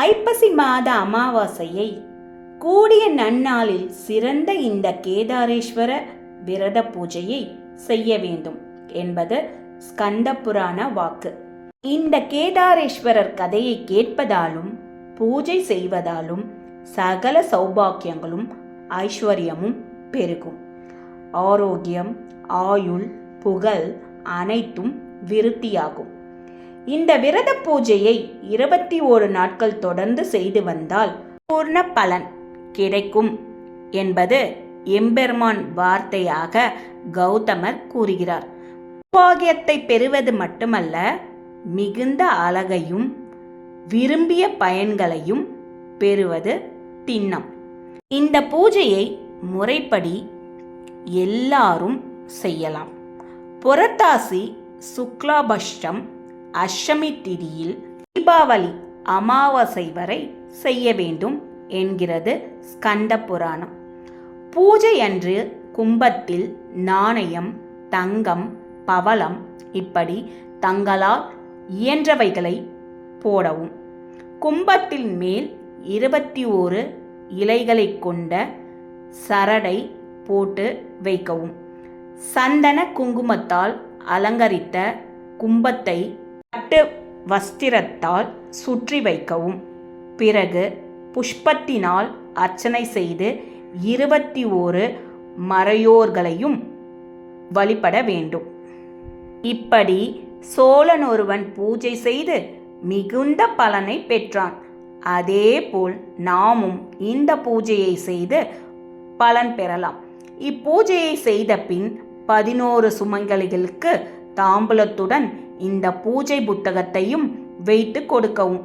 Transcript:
ஐப்பசி மாத அமாவாசையை கூடிய நன்னாளில் சிறந்த இந்த கேதாரேஸ்வர விரத பூஜையை செய்ய வேண்டும் என்பது ஸ்கந்த புராண வாக்கு. இந்த கேதாரேஸ்வரர் கதையை கேட்பதாலும் பூஜை செய்வதாலும் சகல சௌபாக்கியங்களும் ஐஸ்வர்யமும் பெருகும். ஆரோக்கியம், ஆயுள், புகழ் அனைத்தும் விருத்தியாகும். இந்த விரத பூஜையை 21 நாட்கள் தொடர்ந்து செய்து வந்தால் பூர்ண பலன் கிடைக்கும் என்பது எம்பெருமான் வார்த்தையாக கௌதமர் கூறுகிறார். சௌபாகியத்தை பெறுவது மட்டுமல்ல, மிகுந்த அழகையும் விரும்பிய பயன்களையும் பெறுவது திண்ணம். இந்த பூஜையை முறைப்படி எல்லாரும் செய்யலாம். புரட்டாசி சுக்லாபட்சம் அஷ்டமி திதியில் தீபாவளி அமாவாசை வரை செய்ய வேண்டும் என்கிறது ஸ்கந்த புராணம். பூஜை அன்று கும்பத்தில் நாணயம், தங்கம், பவளம் இப்படி தங்களால் இயன்றவைகளை போடவும். கும்பத்தின் மேல் 21 இலைகளை கொண்ட சரடை போட்டு வைக்கவும். சந்தன குங்குமத்தால் அலங்கரித்த கும்பத்தை பட்டு வஸ்திரத்தால் சுற்றி வைக்கவும். பிறகு புஷ்பத்தினால் அர்ச்சனை செய்து 21 மறையோர்களையும் வழிபட வேண்டும். இப்படி சோழன் ஒருவன் பூஜை செய்து மிகுந்த பலனை பெற்றான். அதேபோல் நாமும் இந்த பூஜையை செய்து பலன் பெறலாம். இப்பூஜையை செய்த பின் 11 சுமங்கலிகளுக்கு தாம்பூலத்துடன் இந்த பூஜை புத்தகத்தையும் வைத்து கொடுக்கவும்.